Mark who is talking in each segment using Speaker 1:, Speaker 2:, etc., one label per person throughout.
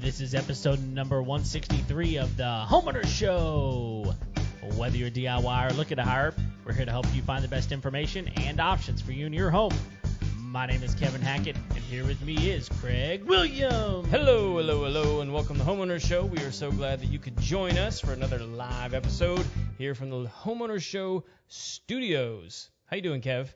Speaker 1: This is episode number 163 of the Homeowners Show. Whether you're a DIY or looking to hire, we're here to help you find the best information and options for you and your home. My name is Kevin Hackett, and here with me is Craig Williams.
Speaker 2: Hello, and welcome to the Homeowners Show. We are so glad that you could join us for another live episode here from the Homeowners Show studios. How you doing, Kev?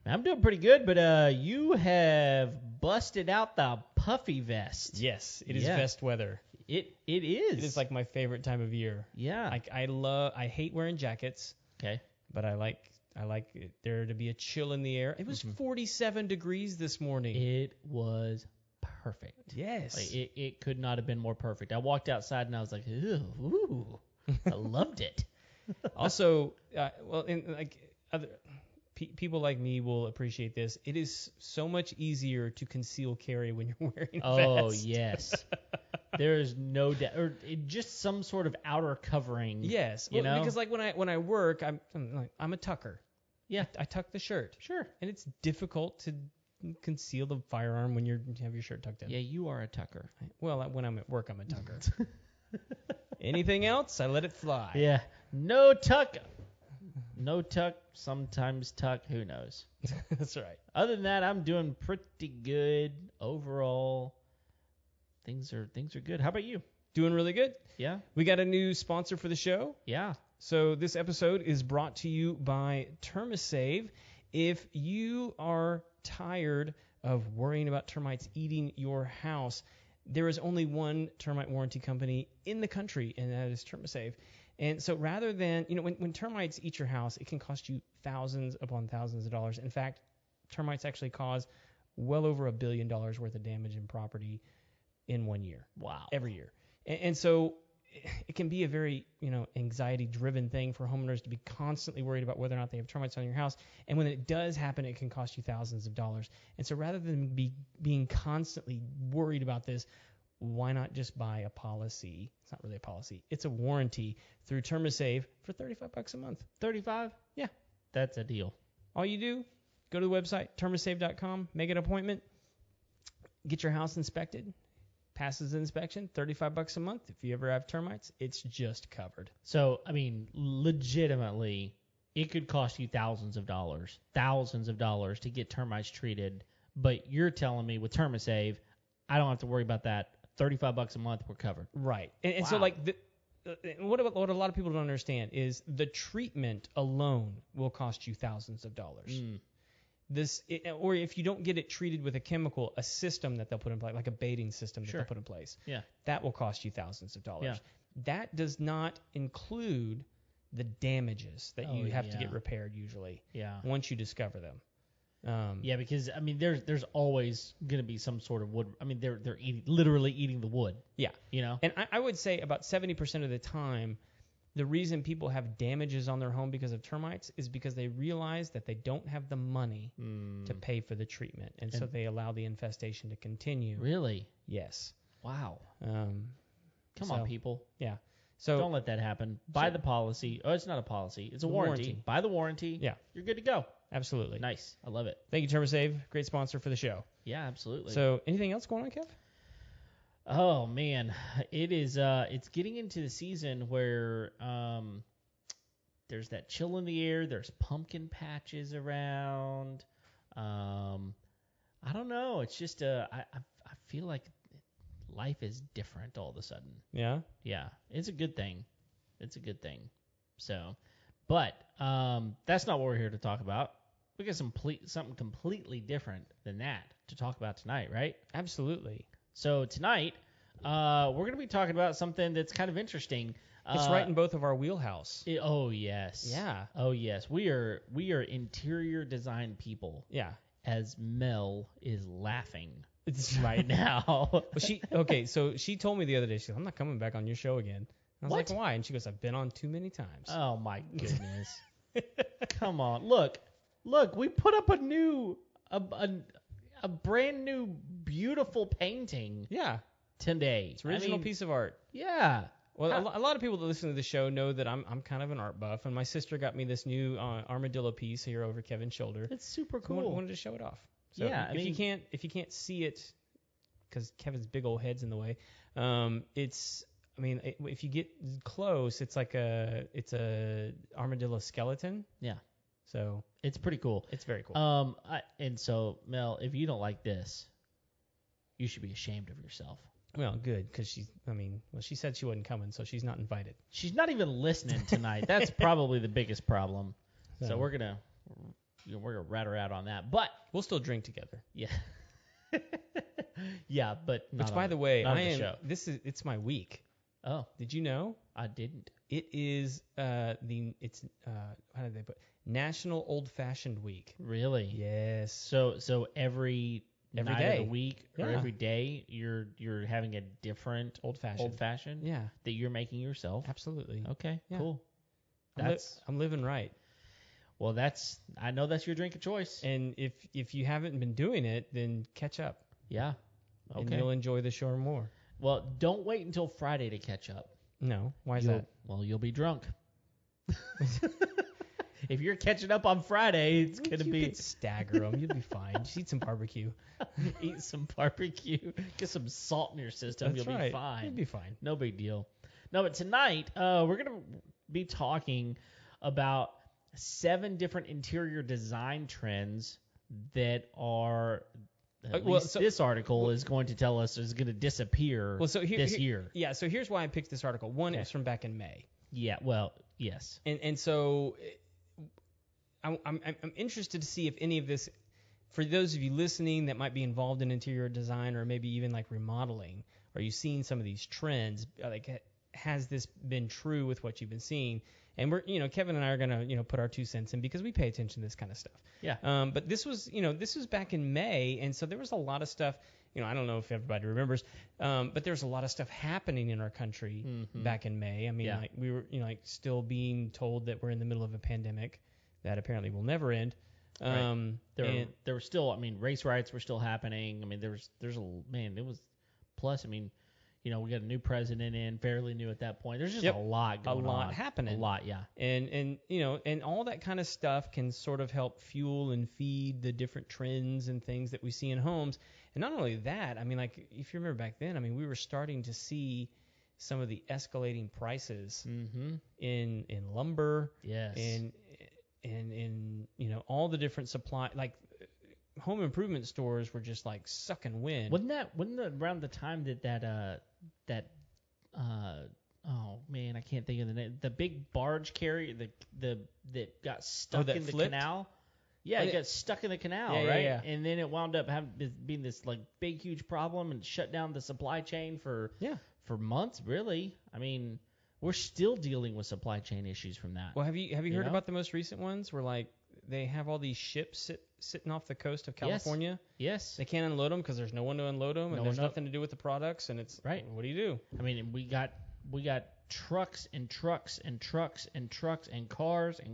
Speaker 1: I'm doing pretty good, but you have busted out the puffy vest.
Speaker 2: Yes, it is vest weather.
Speaker 1: It is.
Speaker 2: It is like my favorite time of year.
Speaker 1: Yeah.
Speaker 2: I hate wearing jackets.
Speaker 1: Okay.
Speaker 2: But I like there to be a chill in the air. It was 47 degrees this morning.
Speaker 1: It was perfect.
Speaker 2: Yes.
Speaker 1: Like, it could not have been more perfect. I walked outside and I was like, ooh, I loved it.
Speaker 2: Also, people like me will appreciate this. It is so much easier to conceal carry when you're wearing a vest.
Speaker 1: Oh, yes. There is no doubt, or just some sort of outer covering.
Speaker 2: Yes,
Speaker 1: you know,
Speaker 2: because like when I work, I'm a tucker.
Speaker 1: Yeah,
Speaker 2: I tuck the shirt.
Speaker 1: Sure.
Speaker 2: And it's difficult to conceal the firearm when you have your shirt tucked in.
Speaker 1: Yeah, you are a tucker.
Speaker 2: Well, when I'm at work, I'm a tucker. Anything else, I let it fly.
Speaker 1: Yeah, no tuck. No tuck, sometimes tuck, who knows?
Speaker 2: That's right.
Speaker 1: Other than that, I'm doing pretty good overall. Things are good. How about you?
Speaker 2: Doing really good.
Speaker 1: Yeah.
Speaker 2: We got a new sponsor for the show.
Speaker 1: Yeah.
Speaker 2: So this episode is brought to you by TermaSave. If you are tired of worrying about termites eating your house, there is only one termite warranty company in the country, and that is TermaSave. And so rather than, when termites eat your house, it can cost you thousands upon thousands of dollars. In fact, termites actually cause well over $1 billion worth of damage in property in 1 year.
Speaker 1: Wow.
Speaker 2: Every year. And so it can be a very, anxiety-driven thing for homeowners to be constantly worried about whether or not they have termites on your house. And when it does happen, it can cost you thousands of dollars. And so rather than being constantly worried about this, why not just buy a policy? It's not really a policy. It's a warranty through TermaSave for $35 a month.
Speaker 1: 35?
Speaker 2: Yeah.
Speaker 1: That's a deal.
Speaker 2: All you do, go to the website, termasave.com, make an appointment, get your house inspected. Passes the inspection, $35 a month. If you ever have termites, it's just covered.
Speaker 1: So, legitimately, it could cost you thousands of dollars to get termites treated. But you're telling me with TermaSave, I don't have to worry about that. $35 a month, we're covered.
Speaker 2: Right. And so, what a lot of people don't understand is the treatment alone will cost you thousands of dollars. Or if you don't get it treated with a chemical, a system that they'll put in place, like a baiting system that they'll put in place, that will cost you thousands of dollars.
Speaker 1: Yeah.
Speaker 2: That does not include the damages that you have to get repaired usually.
Speaker 1: Yeah.
Speaker 2: Once you discover them.
Speaker 1: Because there's always going to be some sort of wood. They're literally eating the wood.
Speaker 2: Yeah. And I would say about 70% of the time, the reason people have damages on their home because of termites is because they realize that they don't have the money to pay for the treatment. And so they allow the infestation to continue.
Speaker 1: Really?
Speaker 2: Yes.
Speaker 1: Wow.
Speaker 2: Come
Speaker 1: on, people.
Speaker 2: Yeah. So
Speaker 1: don't let that happen. Buy the policy. Oh, it's not a policy. It's a warranty. Buy the warranty.
Speaker 2: Yeah.
Speaker 1: You're good to go.
Speaker 2: Absolutely.
Speaker 1: Nice. I love it.
Speaker 2: Thank you, TermaSave. Great sponsor for the show.
Speaker 1: Yeah, absolutely.
Speaker 2: So anything else going on, Kev?
Speaker 1: Oh, man. It is, it's getting into the season where there's that chill in the air. There's pumpkin patches around. I don't know. It's just, I feel like life is different all of a sudden.
Speaker 2: Yeah?
Speaker 1: Yeah. It's a good thing. So, but that's not what we're here to talk about. We got something completely different than that to talk about tonight, right?
Speaker 2: Absolutely.
Speaker 1: So tonight, we're going to be talking about something that's kind of interesting.
Speaker 2: It's right in both of our wheelhouse.
Speaker 1: Oh, yes.
Speaker 2: Yeah.
Speaker 1: Oh, yes. We are interior design people.
Speaker 2: Yeah.
Speaker 1: As Mel is laughing right now.
Speaker 2: So she told me the other day, she goes, I'm not coming back on your show again. I was like, why? And she goes, I've been on too many times.
Speaker 1: Oh, my goodness. Come on. Look, we put up a brand new, beautiful painting.
Speaker 2: Yeah.
Speaker 1: Today.
Speaker 2: It's an original piece of art.
Speaker 1: Yeah.
Speaker 2: Well, a lot of people that listen to the show know that I'm kind of an art buff, and my sister got me this new armadillo piece here over Kevin's shoulder.
Speaker 1: It's super cool.
Speaker 2: I wanted to show it off. So
Speaker 1: Yeah, I
Speaker 2: if
Speaker 1: mean,
Speaker 2: you can't see it, because Kevin's big old head's in the way, if you get close, it's a armadillo skeleton.
Speaker 1: yeah,
Speaker 2: So
Speaker 1: it's pretty cool.
Speaker 2: it's very cool.
Speaker 1: And so Mel, if you don't like this, you should be ashamed of yourself.
Speaker 2: Well, good, because she said she wasn't coming, so she's not invited.
Speaker 1: She's not even listening tonight. That's probably the biggest problem. So we're gonna rat her out on that. But
Speaker 2: we'll still drink together.
Speaker 1: yeah, yeah, but not
Speaker 2: Which, by the way,
Speaker 1: not on the show.
Speaker 2: It's my week.
Speaker 1: Oh,
Speaker 2: Did you know?
Speaker 1: I didn't.
Speaker 2: It is how did they put National Old Fashioned Week.
Speaker 1: Really?
Speaker 2: Yes.
Speaker 1: So every night
Speaker 2: day.
Speaker 1: of the week or
Speaker 2: Yeah.
Speaker 1: every day you're having a different
Speaker 2: Old fashioned. Yeah,
Speaker 1: that you're making yourself.
Speaker 2: absolutely.
Speaker 1: Okay,
Speaker 2: Yeah.
Speaker 1: cool.
Speaker 2: I'm living right.
Speaker 1: Well, I know that's your drink of choice.
Speaker 2: And if you haven't been doing it, then catch up.
Speaker 1: Yeah.
Speaker 2: And
Speaker 1: Okay.
Speaker 2: you'll enjoy the show more.
Speaker 1: Well, don't wait until Friday to catch up.
Speaker 2: No, why is that?
Speaker 1: Well, you'll be drunk. If you're catching up on Friday, it's gonna
Speaker 2: You
Speaker 1: be
Speaker 2: could stagger them. You'll be fine. Just eat some barbecue.
Speaker 1: eat some barbecue, get some salt in your system.
Speaker 2: That's
Speaker 1: You'll
Speaker 2: right.
Speaker 1: be fine.
Speaker 2: You'll be fine.
Speaker 1: No big deal. No, but tonight we're going to be talking about 7 different interior design trends that are, at least this article is going to tell us is going to disappear this year.
Speaker 2: Yeah, so here's why I picked this article. One, it's from back in May.
Speaker 1: Yeah, well, yes.
Speaker 2: And so I'm interested to see if any of this, for those of you listening that might be involved in interior design or maybe even like remodeling, are you seeing some of these trends? Like, has this been true with what you've been seeing? And we're, Kevin and I are gonna, put our 2 cents in because we pay attention to this kind of stuff.
Speaker 1: Yeah.
Speaker 2: But this was back in May, and so there was a lot of stuff. I don't know if everybody remembers, but there was a lot of stuff happening in our country back in May. I mean, like we were, still being told that we're in the middle of a pandemic that apparently will never end.
Speaker 1: Right. There were still, race riots were still happening. It was, plus, we got a new president in, fairly new at that point. There's just a lot going on.
Speaker 2: A lot happening.
Speaker 1: A lot, yeah.
Speaker 2: And all that kind of stuff can sort of help fuel and feed the different trends and things that we see in homes. And not only that, if you remember back then, we were starting to see some of the escalating prices in lumber.
Speaker 1: Yes.
Speaker 2: And in all the different supply, like home improvement stores were just like sucking wind.
Speaker 1: Wasn't that around the time that oh man, I can't think of the name. The big barge carrier that got stuck in the canal. Yeah, it got stuck in the canal, right?
Speaker 2: Yeah.
Speaker 1: And then it wound up being this like big huge problem and shut down the supply chain for months, really. We're still dealing with supply chain issues from that.
Speaker 2: Well, have you heard about the most recent ones where like they have all these ships sitting off the coast of California?
Speaker 1: Yes.
Speaker 2: They can't unload them because there's no one to unload them, and there's nothing to do with the products, and it's
Speaker 1: right.
Speaker 2: What do you do?
Speaker 1: We got trucks and trucks and trucks and trucks and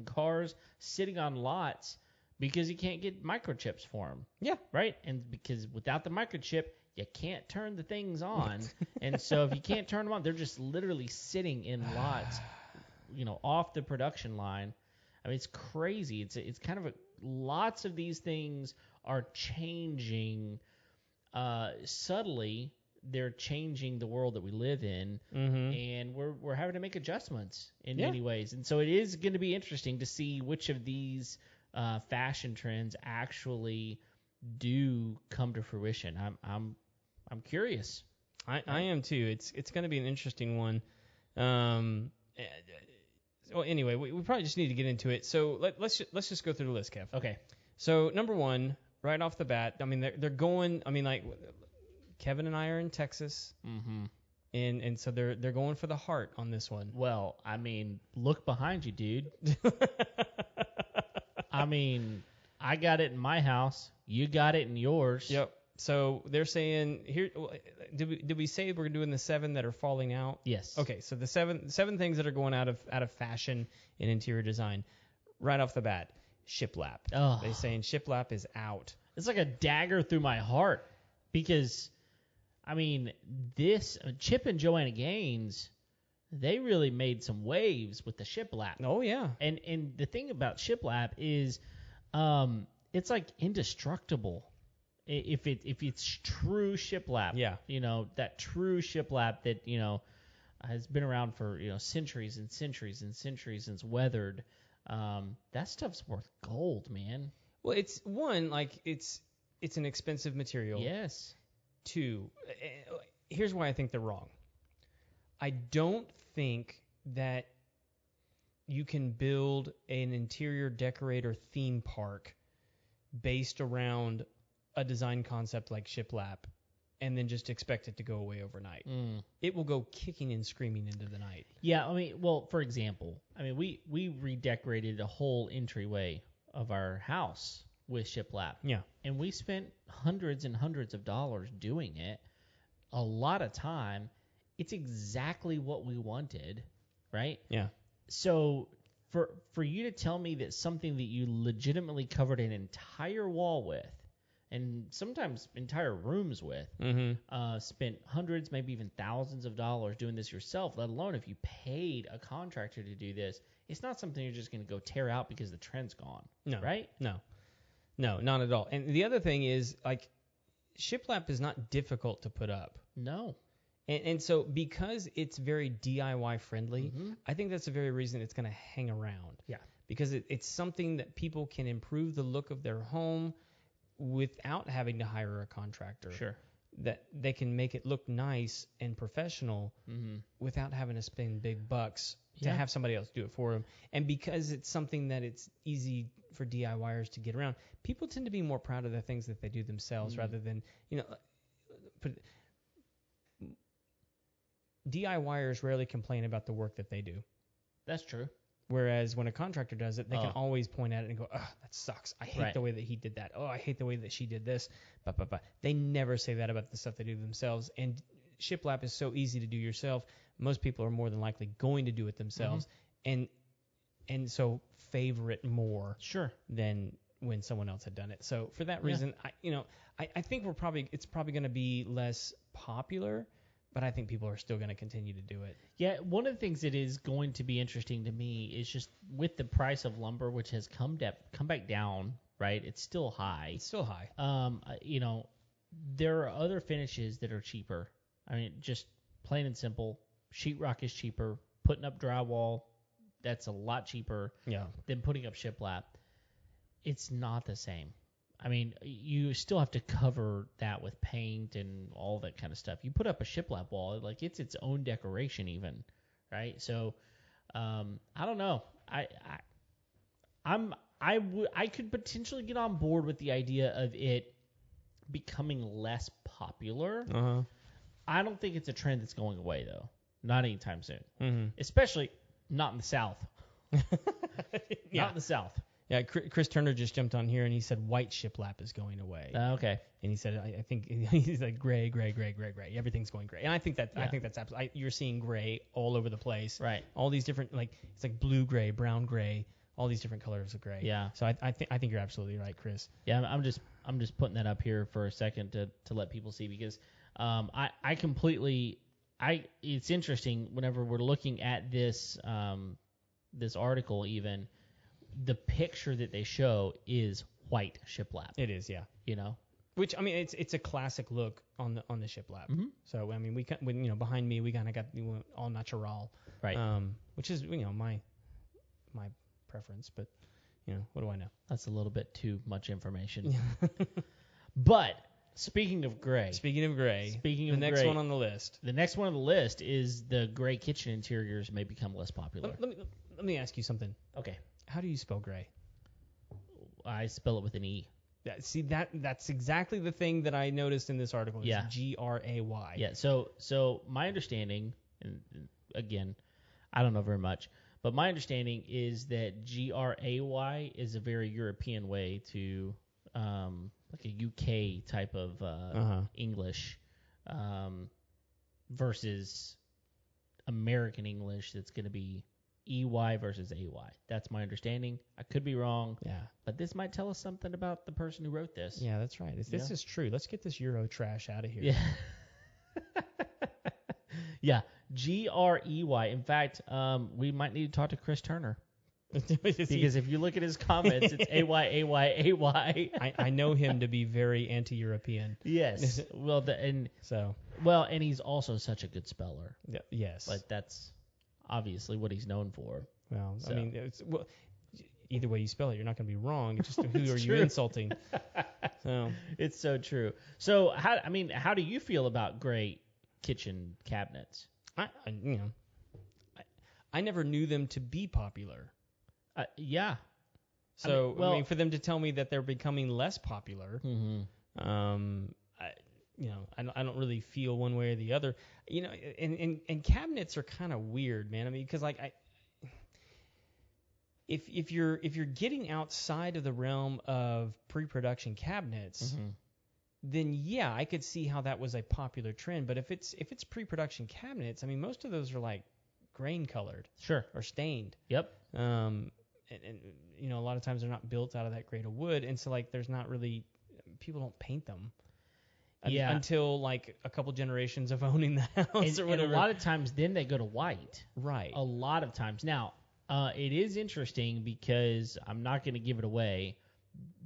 Speaker 1: cars sitting on lots because you can't get microchips for them.
Speaker 2: Yeah.
Speaker 1: Right? And because without the microchip, you can't turn the things on. And so if you can't turn them on, they're just literally sitting in lots, off the production line. It's crazy. It's kind of lots of these things are changing subtly. They're changing the world that we live in, and we're having to make adjustments in many ways. And so it is going to be interesting to see which of these fashion trends actually do come to fruition. I'm curious.
Speaker 2: I am too. It's going to be an interesting one. Well, anyway, we probably just need to get into it. So let's just go through the list, Kev.
Speaker 1: Okay.
Speaker 2: So number one, right off the bat, they're going. Like Kevin and I are in Texas, and so they're going for the heart on this one.
Speaker 1: Well, look behind you, dude. I got it in my house. You got it in yours.
Speaker 2: Yep. So they're saying here. Did we say we're doing the 7 that are falling out?
Speaker 1: Yes.
Speaker 2: Okay. So the seven things that are going out of fashion in interior design, right off the bat, Shiplap.
Speaker 1: Oh.
Speaker 2: They're saying Shiplap is out.
Speaker 1: It's like a dagger through my heart because, this Chip and Joanna Gaines, they really made some waves with the Shiplap.
Speaker 2: Oh yeah.
Speaker 1: And the thing about Shiplap is, it's like indestructible. if it's true shiplap,
Speaker 2: Yeah.
Speaker 1: That true shiplap that has been around for centuries and centuries and centuries and it's weathered. That stuff's worth gold, man.
Speaker 2: Well, it's one, like it's an expensive material.
Speaker 1: Yes.
Speaker 2: Two, here's why I think they're wrong. I don't think that you can build an interior decorator theme park based around a design concept like shiplap and then just expect it to go away overnight. It will go kicking and screaming into the night.
Speaker 1: Yeah, well, for example, we redecorated a whole entryway of our house with shiplap.
Speaker 2: Yeah.
Speaker 1: And we spent hundreds and hundreds of dollars doing it. A lot of time. It's exactly what we wanted, right?
Speaker 2: Yeah.
Speaker 1: So for you to tell me that something that you legitimately covered an entire wall with, and sometimes entire rooms with, spent hundreds, maybe even thousands of dollars doing this yourself, let alone if you paid a contractor to do this, it's not something you're just going to go tear out because the trend's gone.
Speaker 2: No.
Speaker 1: Right?
Speaker 2: No, not at all. And the other thing is, like, shiplap is not difficult to put up.
Speaker 1: No.
Speaker 2: And so because it's very DIY friendly, I think that's the very reason it's going to hang around.
Speaker 1: Yeah.
Speaker 2: Because it's something that people can improve the look of their home without having to hire a contractor.
Speaker 1: Sure.
Speaker 2: That they can make it look nice and professional without having to spend big bucks to have somebody else do it for them. And because it's something that it's easy for DIYers to get around, people tend to be more proud of the things that they do themselves rather than, DIYers rarely complain about the work that they do.
Speaker 1: That's true.
Speaker 2: Whereas when a contractor does it, they can always point at it and go, "Oh, that sucks. I hate the way that he did that. Oh, I hate the way that she did this." But they never say that about the stuff they do themselves. And shiplap is so easy to do yourself. Most people are more than likely going to do it themselves, and so favor it more than when someone else had done it. So for that reason, I think it's probably going to be less popular. But I think people are still going to continue to do it.
Speaker 1: Yeah, one of the things that is going to be interesting to me is just with the price of lumber, which has come back down, right? It's still high.
Speaker 2: It's still high.
Speaker 1: There are other finishes that are cheaper. Just plain and simple, sheetrock is cheaper. Putting up drywall, that's a lot cheaper than putting up shiplap. It's not the same. You still have to cover that with paint and all that kind of stuff. You put up a shiplap wall, like it's its own decoration even, right? So, I don't know. I could potentially get on board with the idea of it becoming less popular. I don't think it's a trend that's going away though. Not anytime soon. Especially not in the South. Not in the South.
Speaker 2: Yeah, Chris Turner just jumped on here and he said white shiplap is going away.
Speaker 1: Okay.
Speaker 2: And he said, I think he's like gray. Everything's going gray. And I think that's absolutely. You're seeing gray all over the place.
Speaker 1: Right.
Speaker 2: All these different it's like blue gray, brown gray, all these different colors of gray.
Speaker 1: Yeah.
Speaker 2: So I think you're absolutely right, Chris.
Speaker 1: Yeah, I'm just putting that up here for a second to let people see because it's interesting whenever we're looking at this this article even. The picture that they show is white shiplap.
Speaker 2: It is, yeah. Which it's a classic look on the shiplap. So behind me we kind of got all natural,
Speaker 1: right?
Speaker 2: Which is my preference, but what do I know?
Speaker 1: That's a little bit too much information. But speaking of gray,
Speaker 2: the next one on the list.
Speaker 1: The next one on the list is the gray kitchen interiors may become less popular.
Speaker 2: Let me ask you something.
Speaker 1: Okay.
Speaker 2: How do you spell gray?
Speaker 1: I spell it with an E.
Speaker 2: Yeah, see that's exactly the thing that I noticed in this article. It's Gray.
Speaker 1: Yeah. So my understanding, and again, I don't know very much, but my understanding is that Gray is a very European way to like a UK type of English versus American English that's going to be EY versus AY. That's my understanding. I could be wrong.
Speaker 2: Yeah.
Speaker 1: But this might tell us something about the person who wrote this.
Speaker 2: Yeah, that's right. This is true. Let's get this Euro trash out of here.
Speaker 1: Yeah. Yeah. Grey. In fact, we might need to talk to Chris Turner. Because if you look at his comments, it's AYAYAY.
Speaker 2: I know him to be very anti-European.
Speaker 1: Yes. Well, and he's also such a good speller.
Speaker 2: Yeah, yes.
Speaker 1: Like that's obviously what he's known for.
Speaker 2: Well,
Speaker 1: So.
Speaker 2: I mean, either way you spell it, you're not going to be wrong. It's just who are
Speaker 1: true.
Speaker 2: you insulting? So
Speaker 1: it's so true. So how do you feel about gray kitchen cabinets?
Speaker 2: I never knew them to be popular.
Speaker 1: Yeah.
Speaker 2: So for them to tell me that they're becoming less popular, I don't really feel one way or the other. And cabinets are kind of weird, man. I mean, because if you're getting outside of the realm of pre-production cabinets, then yeah, I could see how that was a popular trend. But if it's pre-production cabinets, I mean, most of those are like grain colored,
Speaker 1: sure,
Speaker 2: or stained.
Speaker 1: Yep.
Speaker 2: And a lot of times they're not built out of that grade of wood, and so like there's not really, people don't paint them.
Speaker 1: Yeah.
Speaker 2: Until like a couple generations of owning the house or whatever.
Speaker 1: And a lot of times then they go to white.
Speaker 2: Right.
Speaker 1: A lot of times. Now, it is interesting because I'm not going to give it away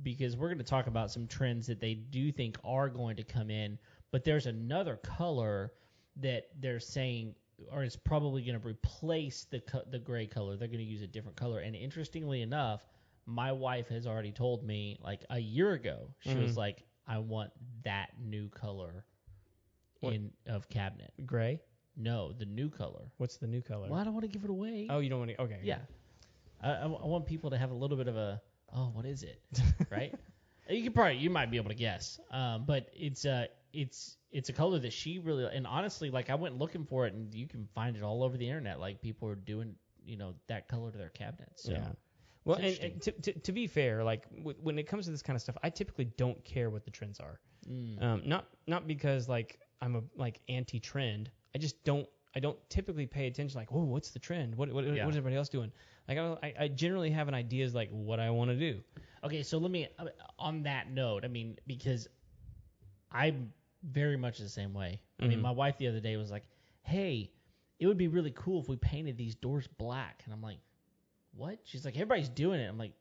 Speaker 1: because we're going to talk about some trends that they do think are going to come in, but there's another color that they're saying or is probably going to replace the gray color. They're going to use a different color. And interestingly enough, my wife has already told me like a year ago, she was like, I want that new color of cabinet.
Speaker 2: Gray?
Speaker 1: No, the new color.
Speaker 2: What's the new color?
Speaker 1: Well, I don't want to give it away.
Speaker 2: Oh, you don't want to? Okay.
Speaker 1: Yeah. I want people to have a little bit of a, what is it? Right? You might be able to guess. But it's a color that she really, and honestly, like I went looking for it and you can find it all over the internet. Like people are doing, that color to their cabinets. So.
Speaker 2: Yeah. Well, and to be fair, like when it comes to this kind of stuff, I typically don't care what the trends are. Not because like I'm a anti-trend. I just don't. I don't typically pay attention. Like, oh, what's the trend? What is everybody else doing? Like I generally have an idea is like what I want to do.
Speaker 1: Okay, so let me on that note. I mean, because I'm very much the same way. I mean, my wife the other day was like, "Hey, it would be really cool if we painted these doors black," and I'm like, what? She's like, everybody's doing it. I'm like,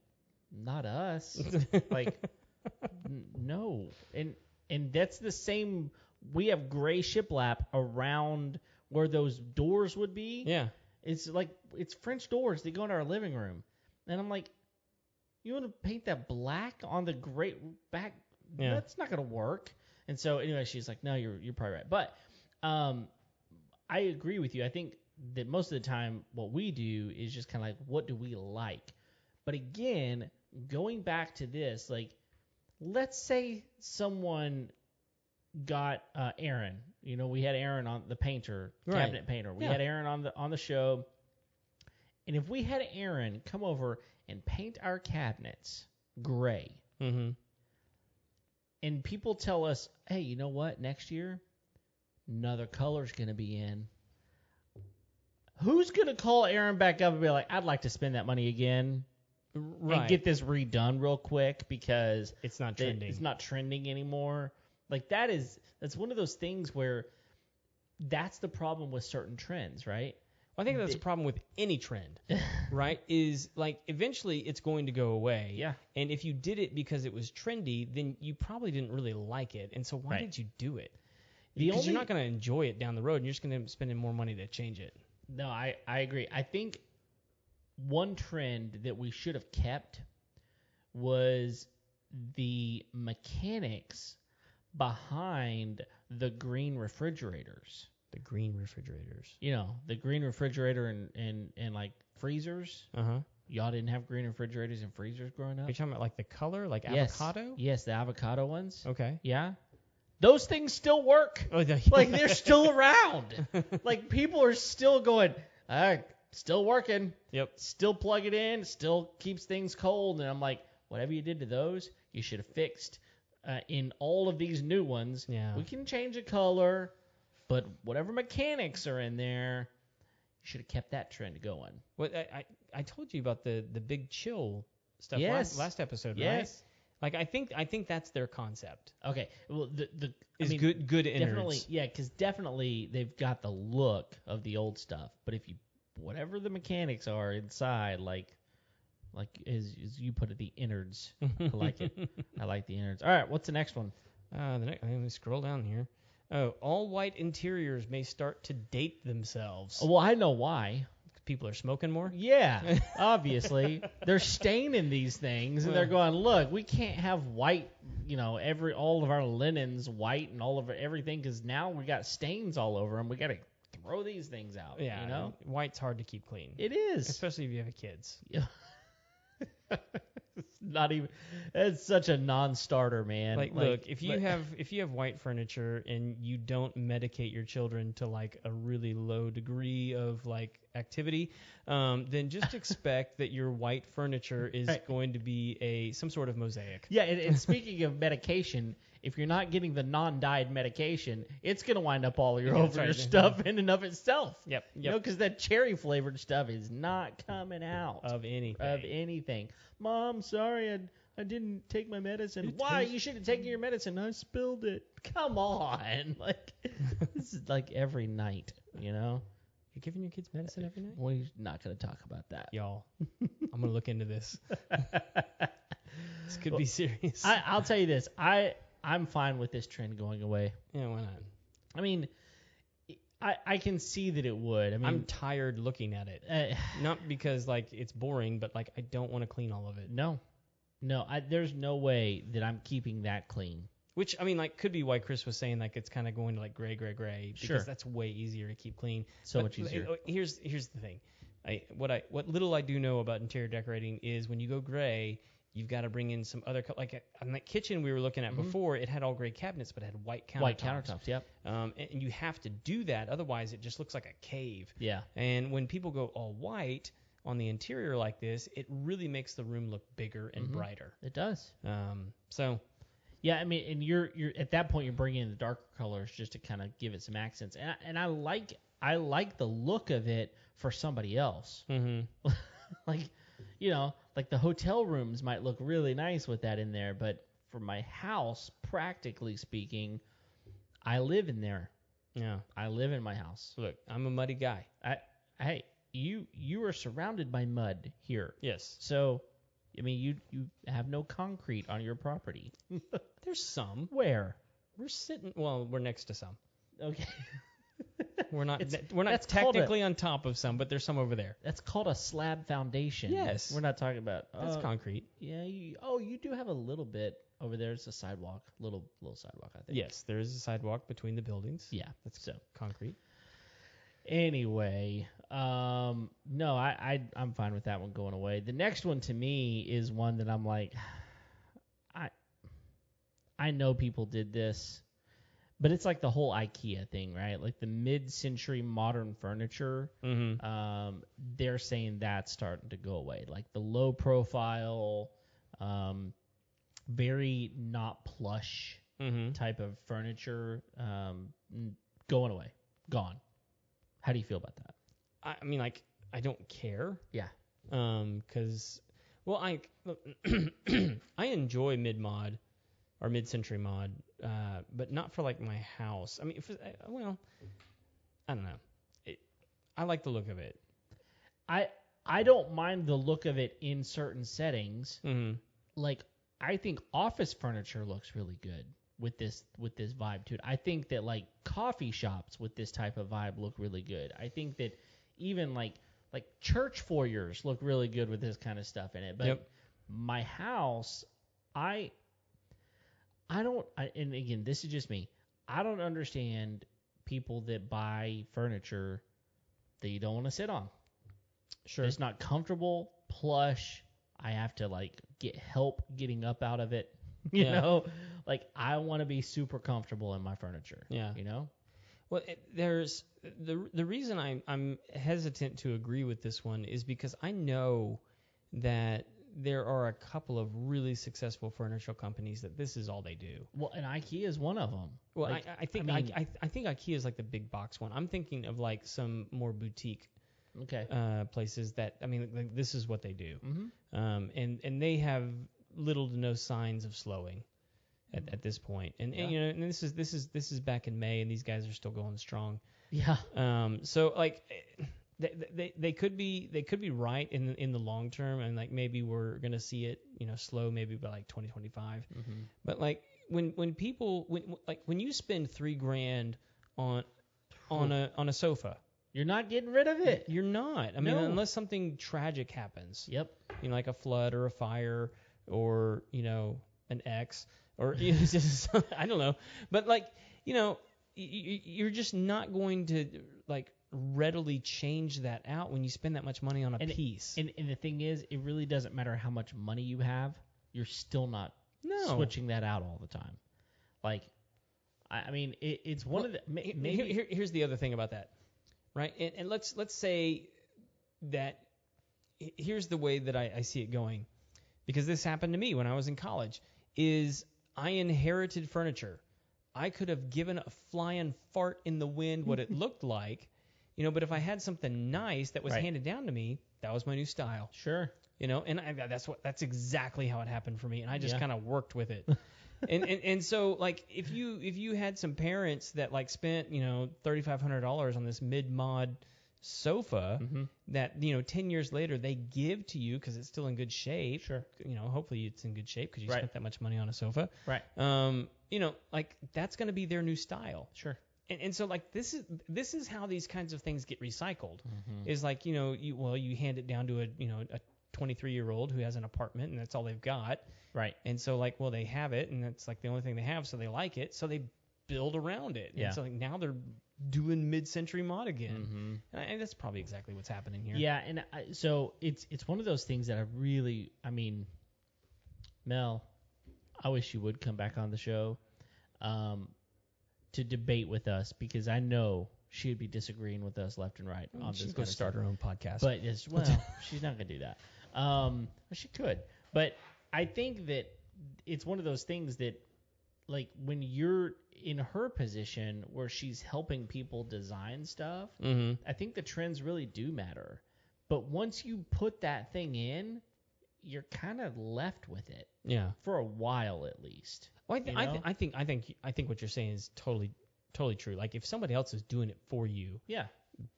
Speaker 1: not us. Like, no. And that's the same. We have gray shiplap around where those doors would be.
Speaker 2: Yeah.
Speaker 1: It's like, it's French doors. They go into our living room. And I'm like, you want to paint that black on the gray back?
Speaker 2: Yeah.
Speaker 1: That's not going to work. And so anyway, she's like, no, you're probably right. But I agree with you. I think that most of the time what we do is just kind of like, what do we like? But again, going back to this, like, let's say someone got Aaron. We had Aaron on the painter, cabinet painter. We had Aaron on the show. And if we had Aaron come over and paint our cabinets gray, and people tell us, hey, you know what? Next year, another color's going to be in. Who's going to call Aaron back up and be like, I'd like to spend that money again and get this redone real quick because
Speaker 2: it's not trending.
Speaker 1: It's not trending anymore. Like that's one of those things where that's the problem with certain trends, right?
Speaker 2: Well, I think that's a problem with any trend, right? Is like eventually it's going to go away.
Speaker 1: Yeah.
Speaker 2: And if you did it because it was trendy, then you probably didn't really like it. And so why did you do it? Because you're not going to enjoy it down the road and you're just going to spend more money to change it.
Speaker 1: No, I agree. I think one trend that we should have kept was the mechanics behind the green refrigerators.
Speaker 2: The green refrigerators.
Speaker 1: The green refrigerator and like freezers. Y'all didn't have green refrigerators and freezers growing up?
Speaker 2: Are you talking about like the color, like
Speaker 1: yes.
Speaker 2: avocado?
Speaker 1: Yes, the avocado ones.
Speaker 2: Okay.
Speaker 1: Yeah. Those things still work. Like, they're still around. Like, people are still going, still working.
Speaker 2: Yep.
Speaker 1: Still plug it in. Still keeps things cold. And I'm like, whatever you did to those, you should have fixed in all of these new ones.
Speaker 2: Yeah.
Speaker 1: We can change the color, but whatever mechanics are in there, you should have kept that trend going.
Speaker 2: Well, I told you about the big chill stuff last episode, right?
Speaker 1: Yes.
Speaker 2: Like I think that's their concept.
Speaker 1: Okay, well
Speaker 2: good innards.
Speaker 1: Definitely, yeah, because definitely they've got the look of the old stuff. But if you whatever the mechanics are inside, like Like as you put it, the innards. I like it. I like the innards. All right, what's the next one?
Speaker 2: Let me scroll down here. Oh, all white interiors may start to date themselves.
Speaker 1: Well, I know why.
Speaker 2: People are smoking more?
Speaker 1: Yeah, obviously. They're staining these things, and they're going, look, we can't have white, all of our linens white and all of everything, because now we got stains all over them. We got to throw these things out.
Speaker 2: Yeah, white's hard to keep clean.
Speaker 1: It is.
Speaker 2: Especially if you have kids.
Speaker 1: Yeah. Not even. It's such a non-starter, man.
Speaker 2: Look, if you have white furniture and you don't medicate your children to like a really low degree of like activity, then just expect that your white furniture is going to be some sort of mosaic.
Speaker 1: Yeah, and speaking of medication, if you're not getting the non-dyed medication, it's gonna wind up all over your stuff in and of itself.
Speaker 2: Yep.
Speaker 1: Because that cherry flavored stuff is not coming out
Speaker 2: of anything.
Speaker 1: Mom, sorry, I didn't take my medicine. Why? You should have taken your medicine. I spilled it. Come on. This is like every night,
Speaker 2: You're giving your kids medicine every night?
Speaker 1: We're not going to talk about that.
Speaker 2: Y'all, I'm going to look into this. This could be serious.
Speaker 1: I'll tell you this. I'm fine with this trend going away.
Speaker 2: Yeah, why not?
Speaker 1: I mean, I can see that it would. I mean,
Speaker 2: I'm tired looking at it. Not because it's boring, but I don't want to clean all of it.
Speaker 1: No, there's no way that I'm keeping that clean.
Speaker 2: Which could be why Chris was saying it's kind of going to gray, because
Speaker 1: sure.
Speaker 2: That's way easier to keep clean.
Speaker 1: Much easier.
Speaker 2: Here's the thing. What little I do know about interior decorating is when you go gray, you've got to bring in some other on that kitchen we were looking at before. It had all gray cabinets, but it had white countertops.
Speaker 1: White countertops, yep.
Speaker 2: And you have to do that, otherwise it just looks like a cave.
Speaker 1: Yeah.
Speaker 2: And when people go all white on the interior like this, it really makes the room look bigger and brighter.
Speaker 1: It does.
Speaker 2: So.
Speaker 1: Yeah, I mean, and you're at that point you're bringing in the darker colors just to kind of give it some accents, and I like the look of it for somebody else.
Speaker 2: Mm-hmm.
Speaker 1: The hotel rooms might look really nice with that in there, but for my house, practically speaking, I live in there.
Speaker 2: Yeah,
Speaker 1: I live in my house.
Speaker 2: Look, I'm a muddy guy.
Speaker 1: Hey, you are surrounded by mud here.
Speaker 2: Yes.
Speaker 1: So, I mean, you have no concrete on your property.
Speaker 2: There's some.
Speaker 1: Where?
Speaker 2: We're next to some.
Speaker 1: Okay.
Speaker 2: We're not technically on top of some, but there's some over there.
Speaker 1: That's called a slab foundation.
Speaker 2: Yes.
Speaker 1: We're not talking about.
Speaker 2: That's concrete.
Speaker 1: Yeah. You do have a little bit over there. It's a sidewalk, little sidewalk, I think.
Speaker 2: Yes, there is a sidewalk between the buildings.
Speaker 1: Yeah. That's so
Speaker 2: concrete.
Speaker 1: Anyway, no, I'm fine with that one going away. The next one to me is one that I'm like, I know people did this, but it's like the whole IKEA thing, right? Like the mid-century modern furniture.
Speaker 2: Mm-hmm.
Speaker 1: They're saying that's starting to go away. Like the low profile, very not plush type of furniture, going away, gone. How do you feel about that?
Speaker 2: I mean, I don't care.
Speaker 1: Yeah.
Speaker 2: Because, I enjoy mid-mod or mid-century mod, but not for my house. I mean, I don't know. I like the look of it.
Speaker 1: I don't mind the look of it in certain settings.
Speaker 2: Mm-hmm.
Speaker 1: I think office furniture looks really good with this vibe to it. I think that coffee shops with this type of vibe look really good. I think that even like church foyers look really good with this kind of stuff in it. But my house, and again, this is just me. I don't understand people that buy furniture that you don't want to sit on.
Speaker 2: Sure.
Speaker 1: It's not comfortable, plush. I have to get help getting up out of it. You know? I want to be super comfortable in my furniture.
Speaker 2: Yeah.
Speaker 1: You know?
Speaker 2: Well, there's the reason I'm hesitant to agree with this one is because I know that there are a couple of really successful furniture companies that this is all they do.
Speaker 1: Well, and IKEA is one of them.
Speaker 2: Well, I think IKEA is the big box one. I'm thinking of some more boutique places that this is what they do.
Speaker 1: Mm-hmm.
Speaker 2: And they have little to no signs of slowing at this point. And this is back in May, and these guys are still going strong.
Speaker 1: Yeah.
Speaker 2: So they could be right in the long term, and like maybe we're gonna see it slow maybe by like 2025.
Speaker 1: Mm-hmm.
Speaker 2: But like when you spend $3,000 on a sofa,
Speaker 1: You're not getting rid of it.
Speaker 2: you're not. I mean,
Speaker 1: No.
Speaker 2: unless something tragic happens.
Speaker 1: Yep.
Speaker 2: Like a flood or a fire or an ex or just I don't know. But like you're just not going to like readily change that out when you spend that much money on a piece.
Speaker 1: And the thing is, it really doesn't matter how much money you have. You're still not switching that out all the time. Like, I mean, it's one of the maybe.
Speaker 2: Here's the other thing about that, right? And let's say that here's the way that I see it going, because this happened to me when I was in college. Is I inherited furniture. I could have given a flying fart in the wind what it looked like, but if I had something nice that was handed down to me, that was my new style.
Speaker 1: Sure.
Speaker 2: And that's exactly how it happened for me, and I just kind of worked with it. and so like if you had some parents that like spent $3,500 on this mid-mod sofa that 10 years later they give to you because it's still in good shape.
Speaker 1: Sure.
Speaker 2: Hopefully it's in good shape because you spent that much money on a sofa.
Speaker 1: Right.
Speaker 2: Like that's going to be their new style.
Speaker 1: Sure.
Speaker 2: And so like this is how these kinds of things get recycled.
Speaker 1: Mm-hmm.
Speaker 2: Is like you hand it down to a 23-year-old who has an apartment and that's all they've got.
Speaker 1: Right.
Speaker 2: And so like they have it and that's like the only thing they have, so they like it, so they build around it.
Speaker 1: Yeah.
Speaker 2: And so like now they're doing mid-century mod again.
Speaker 1: Mm-hmm.
Speaker 2: And that's probably exactly what's happening here.
Speaker 1: Yeah, and so it's one of those things that I mean, Mel, I wish you would come back on the show to debate with us, because I know she would be disagreeing with us left and right on
Speaker 2: She's
Speaker 1: this.
Speaker 2: going to start her own podcast.
Speaker 1: But she's not going to do that. She could. But I think that it's one of those things that, like, when you're in her position where she's helping people design stuff, I think the trends really do matter. But once you put that thing in, you're kind of left with it.
Speaker 2: Yeah.
Speaker 1: For a while, at least.
Speaker 2: Well, I think what you're saying is totally true. Like if somebody else is doing it for you,
Speaker 1: yeah,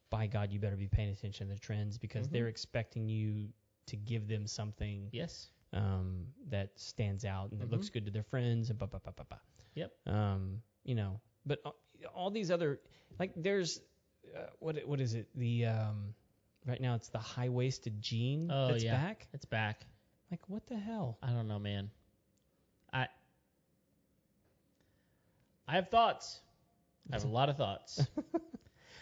Speaker 2: by God, you better be paying attention to the trends, because they're expecting you to give them something.
Speaker 1: Yes.
Speaker 2: That stands out and that looks good to their friends and
Speaker 1: Yep.
Speaker 2: But all these other, like there's what is it? The right now it's the high-waisted jean that's back.
Speaker 1: It's back.
Speaker 2: Like what the hell?
Speaker 1: I don't know, man. I have thoughts. I have a lot of thoughts.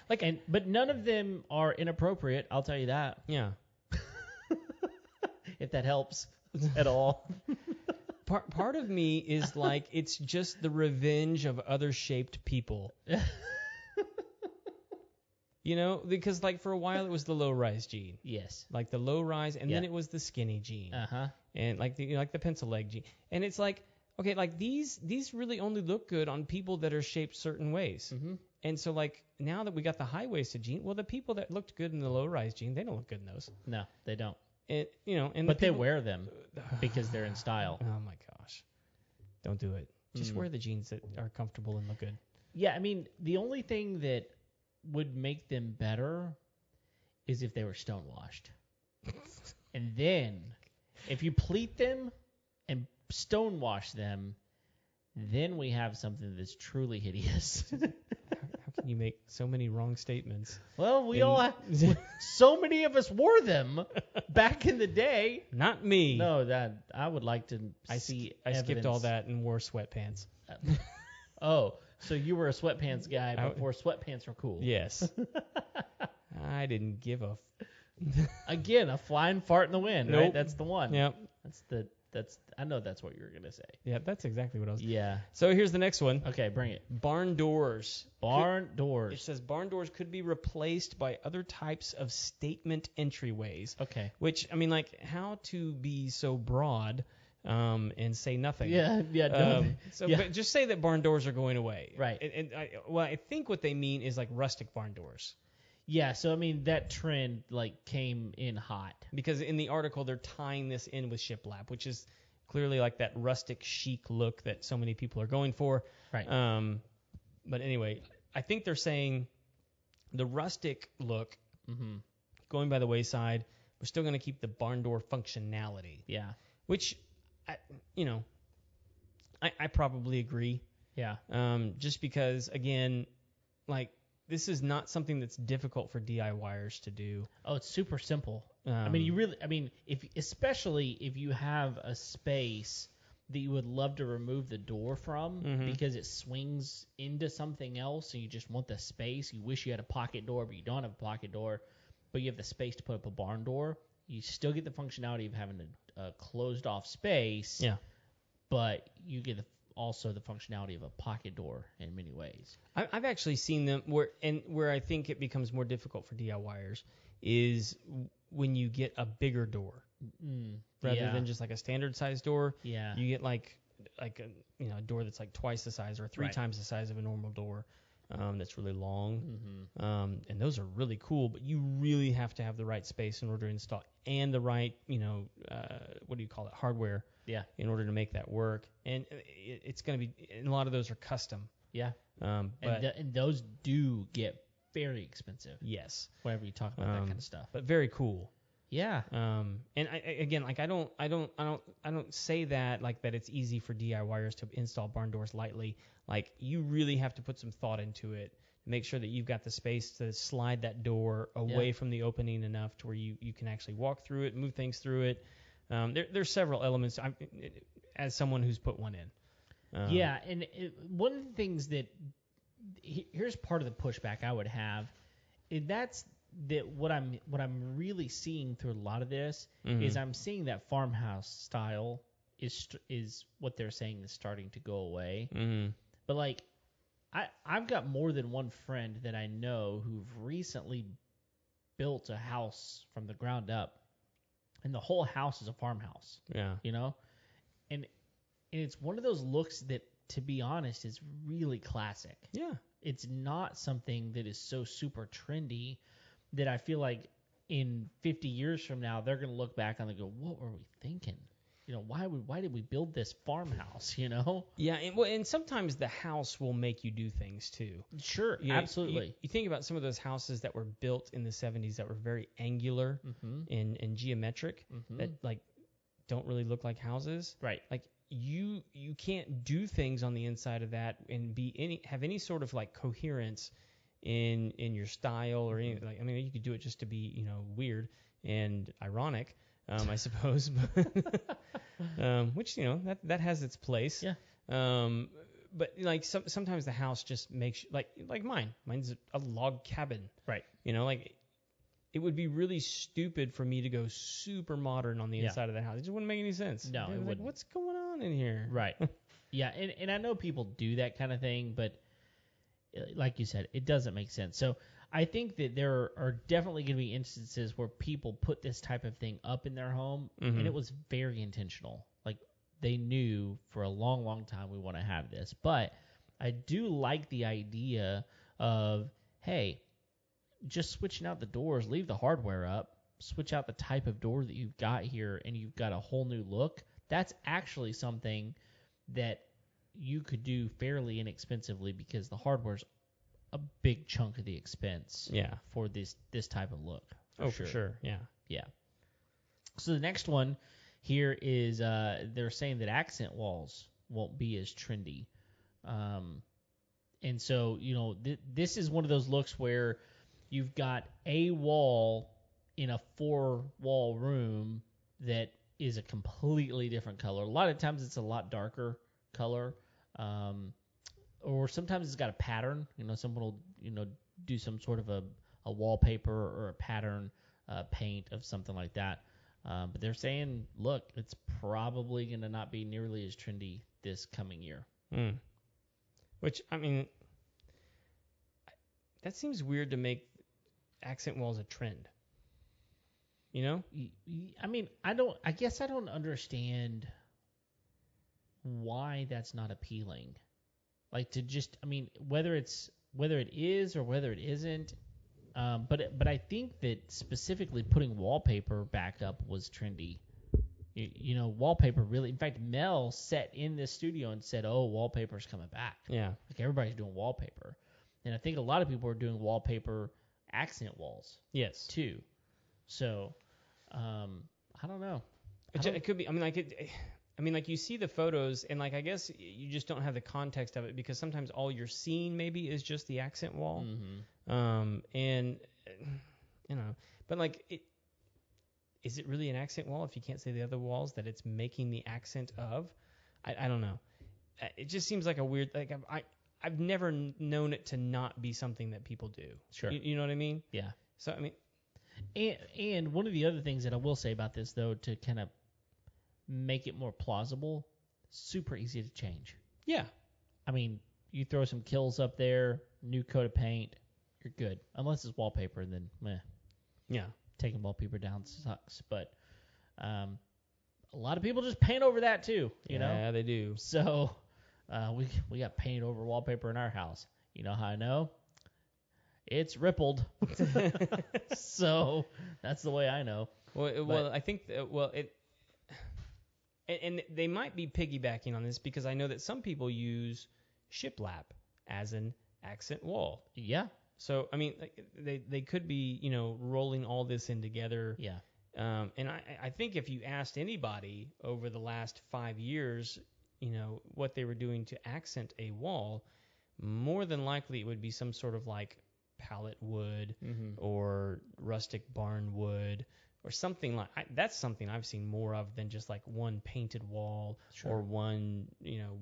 Speaker 1: But none of them are inappropriate, I'll tell you that.
Speaker 2: Yeah.
Speaker 1: If that helps at all.
Speaker 2: Part of me is like, it's just the revenge of other shaped people. Because like for a while it was the low-rise jean.
Speaker 1: Yes.
Speaker 2: Like the low-rise, and then it was the skinny jean.
Speaker 1: Uh-huh.
Speaker 2: And like the pencil leg jean. And it's like, okay, like these really only look good on people that are shaped certain ways. Mm-hmm. And so like now that we got the high-waisted jean, well, the people that looked good in the low-rise jean, they don't look good in those.
Speaker 1: No, they don't.
Speaker 2: But
Speaker 1: they wear them because they're in style.
Speaker 2: Oh my gosh. Don't do it. Just wear the jeans that are comfortable and look good.
Speaker 1: Yeah, I mean, the only thing that would make them better is if they were stonewashed. And then if you pleat them and stonewash them, then we have something that's truly hideous.
Speaker 2: How can you make so many wrong statements?
Speaker 1: Well, so many of us wore them back in the day.
Speaker 2: Not me.
Speaker 1: No, that I would like to see.
Speaker 2: I skipped all that and wore sweatpants.
Speaker 1: Oh, so you were a sweatpants guy before sweatpants were cool.
Speaker 2: Yes. I didn't give a.
Speaker 1: Again, a flying fart in the wind,
Speaker 2: Nope.
Speaker 1: right? That's the one.
Speaker 2: Yep.
Speaker 1: I know that's what you were gonna say.
Speaker 2: Yeah, that's exactly what I was.
Speaker 1: Yeah.
Speaker 2: So here's the next one.
Speaker 1: Okay, bring it.
Speaker 2: Barn doors.
Speaker 1: Doors.
Speaker 2: It says barn doors could be replaced by other types of statement entryways.
Speaker 1: Okay.
Speaker 2: Which, I mean, like, how to be so broad and say nothing.
Speaker 1: Yeah.
Speaker 2: But just say that barn doors are going away.
Speaker 1: Right.
Speaker 2: And I think what they mean is like rustic barn doors.
Speaker 1: Yeah, so I mean that trend like came in hot.
Speaker 2: Because in the article they're tying this in with Shiplap, which is clearly like that rustic chic look that so many people are going for.
Speaker 1: Right.
Speaker 2: But anyway, I think they're saying the rustic look going by the wayside. We're still going to keep the barn door functionality.
Speaker 1: Yeah.
Speaker 2: Which, I probably agree.
Speaker 1: Yeah.
Speaker 2: Just because, again, like, this is not something that's difficult for DIYers to do.
Speaker 1: Oh, it's super simple. Especially if you have a space that you would love to remove the door from because it swings into something else and you just want the space. You wish you had a pocket door, but you don't have a pocket door, but you have the space to put up a barn door. You still get the functionality of having a closed off space.
Speaker 2: Yeah.
Speaker 1: But you get also the functionality of a pocket door in many ways.
Speaker 2: I've actually seen them where I think it becomes more difficult for DIYers is when you get a bigger door rather than just like a standard size door.
Speaker 1: Yeah.
Speaker 2: You get like a door that's like twice the size or three times the size of a normal door. That's really long. And those are really cool, but you really have to have the right space in order to install and the right, hardware.
Speaker 1: Yeah.
Speaker 2: In order to make that work. And it's going to be, and a lot of those are custom.
Speaker 1: Yeah.
Speaker 2: And
Speaker 1: those do get very expensive.
Speaker 2: Yes.
Speaker 1: Whenever you talk about that kind of stuff.
Speaker 2: But very cool.
Speaker 1: Yeah.
Speaker 2: And I don't say that like that it's easy for DIYers to install barn doors lightly. Like, you really have to put some thought into it. Make sure that you've got the space to slide that door away from the opening enough to where you can actually walk through it, move things through it. There's several elements. As someone who's put one in.
Speaker 1: One of the things here's part of the pushback I would have, is that's that what I'm really seeing through a lot of this is I'm seeing that farmhouse style is what they're saying is starting to go away. But like, I've got more than one friend that I know who've recently built a house from the ground up. And the whole house is a farmhouse.
Speaker 2: Yeah.
Speaker 1: And it's one of those looks that, to be honest, is really classic.
Speaker 2: Yeah.
Speaker 1: It's not something that is so super trendy that I feel like in 50 years from now, they're going to look back on it and go, what were we thinking? Why did we build this farmhouse,
Speaker 2: Yeah, and sometimes the house will make you do things too.
Speaker 1: Sure, absolutely.
Speaker 2: You think about some of those houses that were built in the 70s that were very angular and geometric that like don't really look like houses.
Speaker 1: Right.
Speaker 2: Like you can't do things on the inside of that and have any sort of like coherence in your style or anything. Like, I mean, you could do it just to be, weird and ironic. I suppose, which that has its place.
Speaker 1: Yeah.
Speaker 2: But like sometimes the house just makes like mine. Mine's a log cabin.
Speaker 1: Right.
Speaker 2: Like it would be really stupid for me to go super modern on the inside of the house. It just wouldn't make any sense.
Speaker 1: No, it wouldn't.
Speaker 2: Like, what's going on in here?
Speaker 1: Right. Yeah, and I know people do that kind of thing, but like you said, it doesn't make sense. So I think that there are definitely going to be instances where people put this type of thing up in their home, and it was very intentional. Like, they knew for a long, long time we want to have this. But I do like the idea of, hey, just switching out the doors, leave the hardware up, switch out the type of door that you've got here, and you've got a whole new look. That's actually something that you could do fairly inexpensively because the hardware's a big chunk of the expense for this type of look.
Speaker 2: For sure. Yeah.
Speaker 1: Yeah. So the next one here is they're saying that accent walls won't be as trendy. And so, this is one of those looks where you've got a wall in a 4-wall room that is a completely different color. A lot of times it's a lot darker color. Or sometimes it's got a pattern. Someone will, do some sort of a wallpaper or a pattern paint of something like that. But they're saying, look, it's probably going to not be nearly as trendy this coming year.
Speaker 2: Which, I mean, that seems weird to make accent walls a trend.
Speaker 1: I mean, I guess I don't understand why that's not appealing. Like, to just, I mean, whether it is or whether it isn't, but I think that specifically putting wallpaper back up was trendy. Wallpaper really. In fact, Mel sat in this studio and said, "Oh, wallpaper's coming back."
Speaker 2: Yeah.
Speaker 1: Like, everybody's doing wallpaper, and I think a lot of people are doing wallpaper accent walls.
Speaker 2: Yes.
Speaker 1: Too. So, I don't know.
Speaker 2: It could be. I mean, like you see the photos, and like I guess you just don't have the context of it because sometimes all you're seeing maybe is just the accent wall. And you know, but like is it really an accent wall if you can't see the other walls that it's making the accent of? I don't know. It just seems like a weird. Like I've never known it to not be something that people do.
Speaker 1: Sure.
Speaker 2: You know what I mean?
Speaker 1: Yeah.
Speaker 2: So I mean,
Speaker 1: and one of the other things that I will say about this though, to kind of make it more plausible, super easy to change.
Speaker 2: yeah.
Speaker 1: I mean, you throw some kills up there, new coat of paint, you're good. Unless it's wallpaper, then meh.
Speaker 2: Yeah.
Speaker 1: Taking wallpaper down sucks. But a lot of people just paint over that too, you know?
Speaker 2: Yeah, they do.
Speaker 1: So we got paint over wallpaper in our house. You know how I know? It's rippled. So that's the way I know.
Speaker 2: Well, I think and they might be piggybacking on this because I know that some people use Shiplap as an accent wall.
Speaker 1: Yeah.
Speaker 2: So I mean, they could be rolling all this in together.
Speaker 1: Yeah.
Speaker 2: And I think if you asked anybody over the last 5 years, what they were doing to accent a wall, more than likely it would be some sort of like pallet wood or rustic barn wood or something like that's something I've seen more of than just like one painted wall or one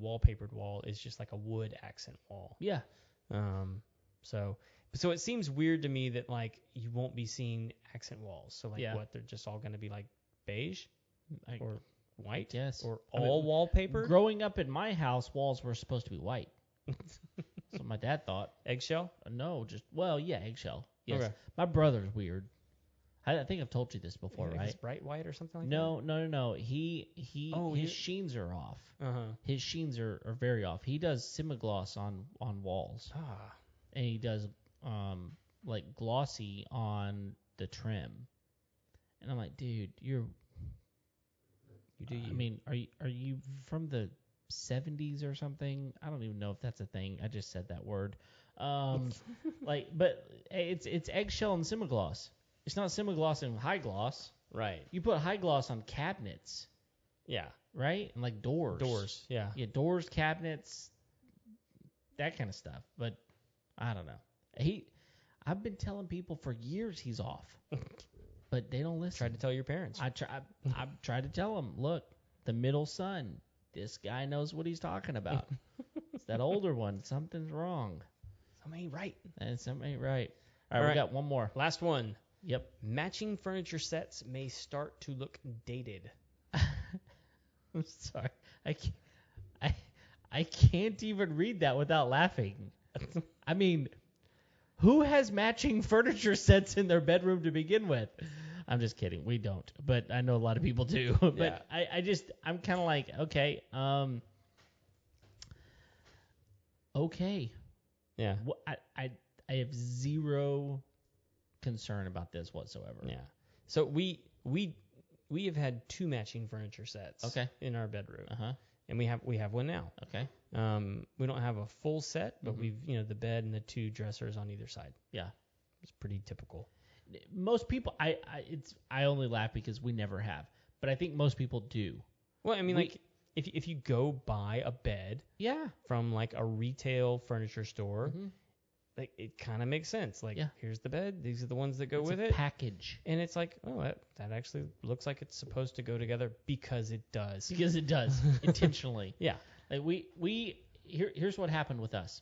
Speaker 2: wallpapered wall is just like a wood accent wall.
Speaker 1: Yeah.
Speaker 2: So it seems weird to me that like you won't be seeing accent walls. So like what they're just all going to be like beige or white or all wallpaper.
Speaker 1: Growing up in my house, walls were supposed to be white. That's what my dad thought.
Speaker 2: Eggshell?
Speaker 1: No, eggshell. Yes.
Speaker 2: Okay.
Speaker 1: My brother's weird. I think I've told you this before, right?
Speaker 2: It's bright white or something like
Speaker 1: that?
Speaker 2: No.
Speaker 1: No. His sheens are off. His sheens are very off. He does simigloss on walls. And he does like glossy on the trim. And I'm like, dude, you do you. I mean, are you from the 70s or something? I don't even know if that's a thing. I just said that word. But it's eggshell and simigloss. It's not simigloss and high gloss.
Speaker 2: Right.
Speaker 1: You put high gloss on cabinets.
Speaker 2: Yeah.
Speaker 1: Right? And like doors.
Speaker 2: Doors, yeah.
Speaker 1: Yeah, doors, cabinets, that kind of stuff. But I don't know. I've been telling people for years he's off. But they don't listen.
Speaker 2: Tried to tell your parents.
Speaker 1: I tried to tell them, look, the middle son, this guy knows what he's talking about. It's that older one. Something's wrong.
Speaker 2: Something ain't right.
Speaker 1: And something ain't right. All right, we got one more.
Speaker 2: Last one.
Speaker 1: Yep.
Speaker 2: Matching furniture sets may start to look dated.
Speaker 1: I'm sorry. I can't even read that without laughing. I mean, who has matching furniture sets in their bedroom to begin with? I'm just kidding. We don't. But I know a lot of people do. But yeah. I'm kind of like, okay. Okay.
Speaker 2: Yeah.
Speaker 1: I have zero concern about this whatsoever.
Speaker 2: Yeah. So we have had 2 matching furniture sets in our bedroom. And we have one now.
Speaker 1: Okay.
Speaker 2: We don't have a full set, but we've the bed and the 2 dressers on either side.
Speaker 1: Yeah.
Speaker 2: It's pretty typical.
Speaker 1: Most people I only laugh because we never have. But I think most people do.
Speaker 2: Well, I mean like if you go buy a bed from like a retail furniture store, like it kind of makes sense. Like here's the bed, these are the ones that go with it.
Speaker 1: Package.
Speaker 2: And it's like, oh, that actually looks like it's supposed to go together because it does.
Speaker 1: Because it does intentionally.
Speaker 2: Yeah.
Speaker 1: Like here's what happened with us.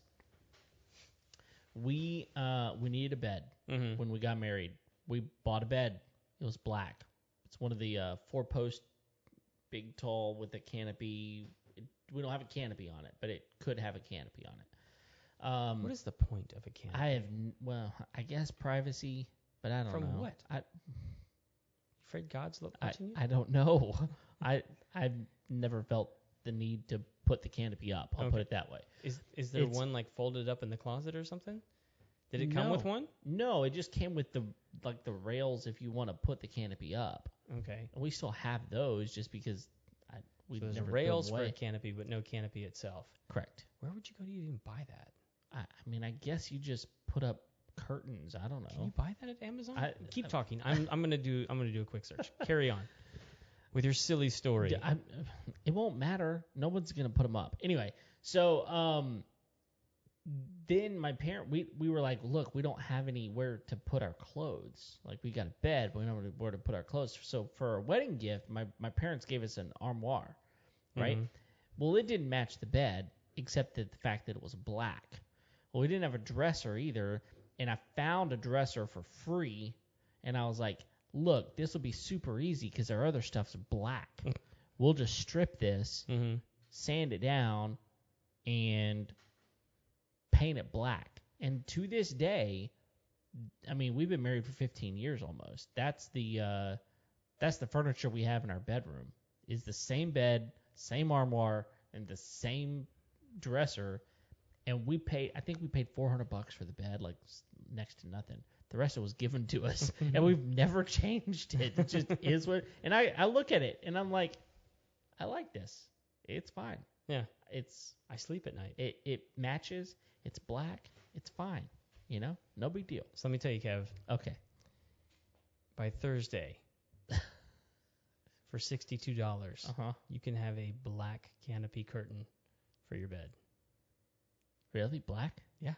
Speaker 1: We needed a bed when we got married. We bought a bed. It was black. It's one of the 4-post, big, tall with a canopy. We don't have a canopy on it, but it could have a canopy on it.
Speaker 2: What is the point of a canopy?
Speaker 1: I guess privacy, but I don't know.
Speaker 2: From what? Afraid God's watching you?
Speaker 1: I don't know. I've never felt the need to put the canopy up. I'll put it that way.
Speaker 2: Is there one like folded up in the closet or something? Did it come with one?
Speaker 1: No, it just came with the rails if you want to put the canopy up.
Speaker 2: Okay.
Speaker 1: And we still have those just because we
Speaker 2: so there's
Speaker 1: never
Speaker 2: rails
Speaker 1: threw them away.
Speaker 2: for a canopy, but no canopy itself.
Speaker 1: Correct.
Speaker 2: Where would you go to even buy that?
Speaker 1: I mean, I guess you just put up curtains. I don't
Speaker 2: Can you
Speaker 1: know.
Speaker 2: buy that at Amazon? Keep talking. I'm gonna do a quick search. Carry on with your silly story.
Speaker 1: It won't matter. No one's gonna put them up anyway. So then my parent, we were like, look, we don't have anywhere to put our clothes. Like, we got a bed, but we don't know where to put our clothes. So for our wedding gift, my parents gave us an armoire, right?
Speaker 2: Mhm.
Speaker 1: Well, it didn't match the bed, except that the fact that it was black. Well, we didn't have a dresser either, and I found a dresser for free, and I was like, look, this will be super easy because our other stuff's black. We'll just strip this,
Speaker 2: Mhm.
Speaker 1: sand it down, and paint it black. And to this day, I mean, we've been married for 15 years almost. That's the furniture we have in our bedroom. Is the same bed, same armoire, and the same dresser. And I think we paid $400 for the bed, like next to nothing. The rest of it was given to us, and we've never changed it. It just is what. And I look at it, and I'm like, I like this. It's fine.
Speaker 2: Yeah.
Speaker 1: I
Speaker 2: sleep at night.
Speaker 1: It matches. It's black. It's fine. No big deal.
Speaker 2: So let me tell you, Kev.
Speaker 1: Okay.
Speaker 2: By Thursday, for $62, you can have a black canopy curtain for your bed.
Speaker 1: Really? Black?
Speaker 2: Yeah.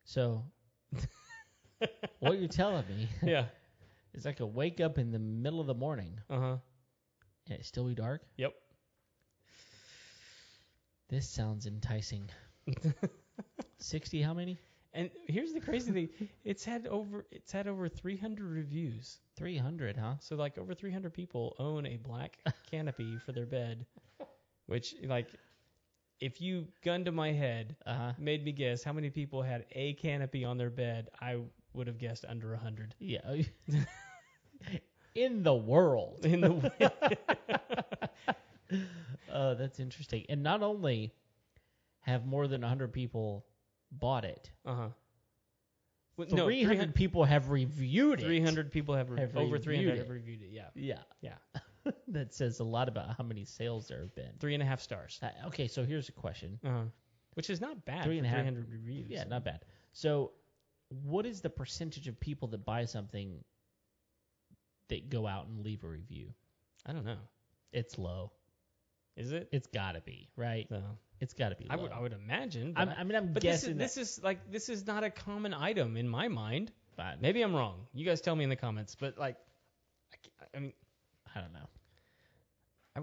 Speaker 1: So, what you're telling me
Speaker 2: Yeah.
Speaker 1: is I could wake up in the middle of the morning
Speaker 2: And
Speaker 1: it still be dark?
Speaker 2: Yep.
Speaker 1: This sounds enticing. 60 how many?
Speaker 2: And here's the crazy thing. It's had over 300 reviews.
Speaker 1: 300, huh?
Speaker 2: So like over 300 people own a black canopy for their bed, which like if you gun to my head, made me guess how many people had a canopy on their bed, I would have guessed under 100.
Speaker 1: Yeah. In the world. Oh, that's interesting. And not only have more than 100 people bought it, 300 people have reviewed it.
Speaker 2: 300 people have over 300
Speaker 1: it.
Speaker 2: have reviewed it. Yeah.
Speaker 1: Yeah. That says a lot about how many sales there have been.
Speaker 2: 3.5 stars.
Speaker 1: Okay, so here's a question.
Speaker 2: Which is not bad.
Speaker 1: 300
Speaker 2: reviews.
Speaker 1: Yeah, not bad. So, what is the percentage of people that buy something that go out and leave a review?
Speaker 2: I don't know.
Speaker 1: It's low.
Speaker 2: Is it?
Speaker 1: It's got to be, right?
Speaker 2: No.
Speaker 1: It's got to be low.
Speaker 2: I would imagine.
Speaker 1: I'm
Speaker 2: but
Speaker 1: guessing
Speaker 2: this is not a common item in my mind.
Speaker 1: But
Speaker 2: maybe I'm wrong. You guys tell me in the comments. But like, I mean,
Speaker 1: I don't know.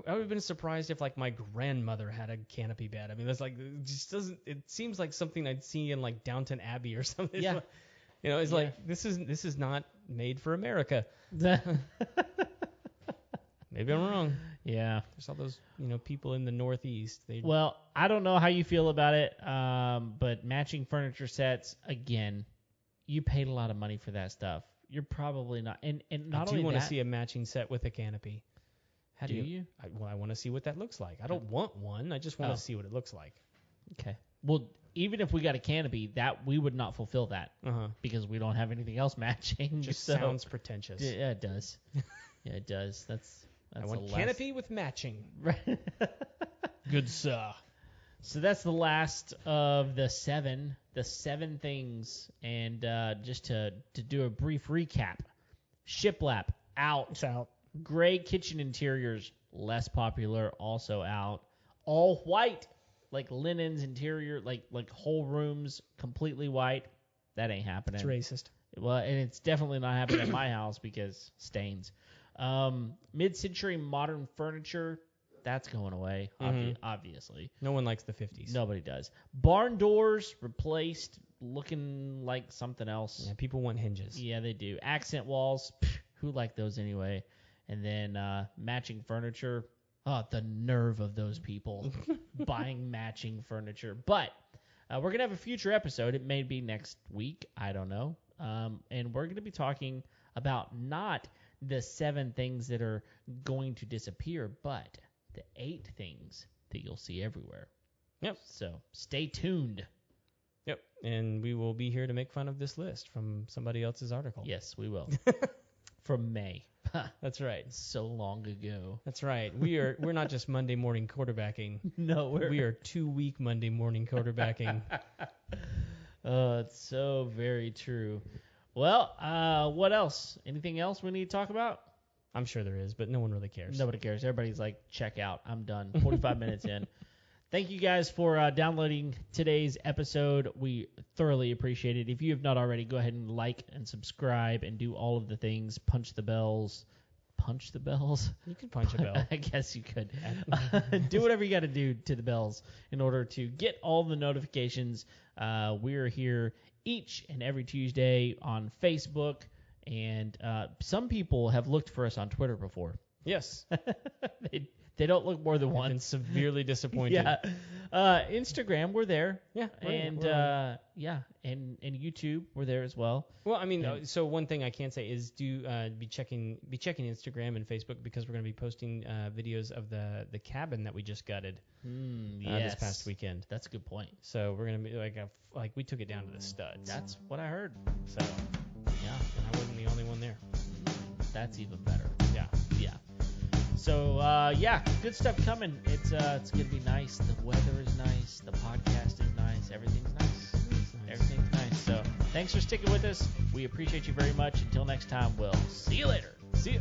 Speaker 2: I would have been surprised if like my grandmother had a canopy bed. I mean, that's like it just doesn't. It seems like something I'd see in like Downton Abbey or something.
Speaker 1: Yeah.
Speaker 2: It's like this is not made for America. Maybe I'm wrong.
Speaker 1: Yeah.
Speaker 2: There's all those, people in the Northeast.
Speaker 1: Well, I don't know how you feel about it, but matching furniture sets, again, you paid a lot of money for that stuff. You're probably not. And not only
Speaker 2: I do want
Speaker 1: that,
Speaker 2: to see a matching set with a canopy.
Speaker 1: How do you?
Speaker 2: I want to see what that looks like. I don't want one. I just want to see what it looks like.
Speaker 1: Okay. Well, even if we got a canopy, that we would not fulfill that because we don't have anything else matching.
Speaker 2: Just sounds pretentious.
Speaker 1: Yeah, it does. Yeah, it does. That's
Speaker 2: I want canopy with matching.
Speaker 1: Right.
Speaker 2: Good sir.
Speaker 1: So that's the last of the seven things. And just to do a brief recap, Shiplap out.
Speaker 2: It's out.
Speaker 1: Gray kitchen interiors, less popular, also out. All white, like linens interior, like whole rooms, completely white. That ain't happening.
Speaker 2: It's racist.
Speaker 1: Well, and it's definitely not happening at my house because stains. Mid-century modern furniture, that's going away, obviously.
Speaker 2: No one likes the 50s.
Speaker 1: Nobody does. Barn doors replaced, looking like something else.
Speaker 2: Yeah, people want hinges.
Speaker 1: Yeah, they do. Accent walls, who like those anyway? And then matching furniture. Oh, the nerve of those people buying matching furniture. But we're going to have a future episode. It may be next week. I don't know. And we're going to be talking about not the 7 things that are going to disappear, but the 8 things that you'll see everywhere.
Speaker 2: Yep.
Speaker 1: So stay tuned.
Speaker 2: Yep. And we will be here to make fun of this list from somebody else's article.
Speaker 1: Yes, we will. From May.
Speaker 2: That's right.
Speaker 1: So long ago.
Speaker 2: That's right. We're not just Monday morning quarterbacking.
Speaker 1: No,
Speaker 2: we are 2-week Monday morning quarterbacking.
Speaker 1: Oh, it's so very true. Well, what else? Anything else we need to talk about?
Speaker 2: I'm sure there is, but no one really cares.
Speaker 1: Nobody cares. Everybody's like, check out. I'm done. 45 minutes in. Thank you guys for downloading today's episode. We thoroughly appreciate it. If you have not already, go ahead and like and subscribe and do all of the things. Punch the bells. Punch the bells?
Speaker 2: You could punch a bell.
Speaker 1: I guess you could. Do whatever you got to do to the bells in order to get all the notifications. We're here each and every Tuesday on Facebook. And some people have looked for us on Twitter before.
Speaker 2: Yes.
Speaker 1: They don't look more than
Speaker 2: I've been
Speaker 1: once.
Speaker 2: severely disappointed.
Speaker 1: Yeah. Instagram, we're there.
Speaker 2: Yeah.
Speaker 1: And and YouTube, we're there as well.
Speaker 2: Well, I mean, so one thing I can say is be checking Instagram and Facebook, because we're going to be posting videos of the cabin that we just gutted
Speaker 1: Yes.
Speaker 2: this past weekend.
Speaker 1: That's a good point.
Speaker 2: So we're going to be like we took it down to the studs.
Speaker 1: That's what I heard.
Speaker 2: So yeah, and I wasn't the only one there.
Speaker 1: That's even better.
Speaker 2: Yeah.
Speaker 1: Yeah. So good stuff coming. It's gonna be nice. The weather is nice. The podcast is nice. Everything's nice. Everything's nice. So thanks for sticking with us. We appreciate you very much. Until next time, we'll see you later.
Speaker 2: See ya.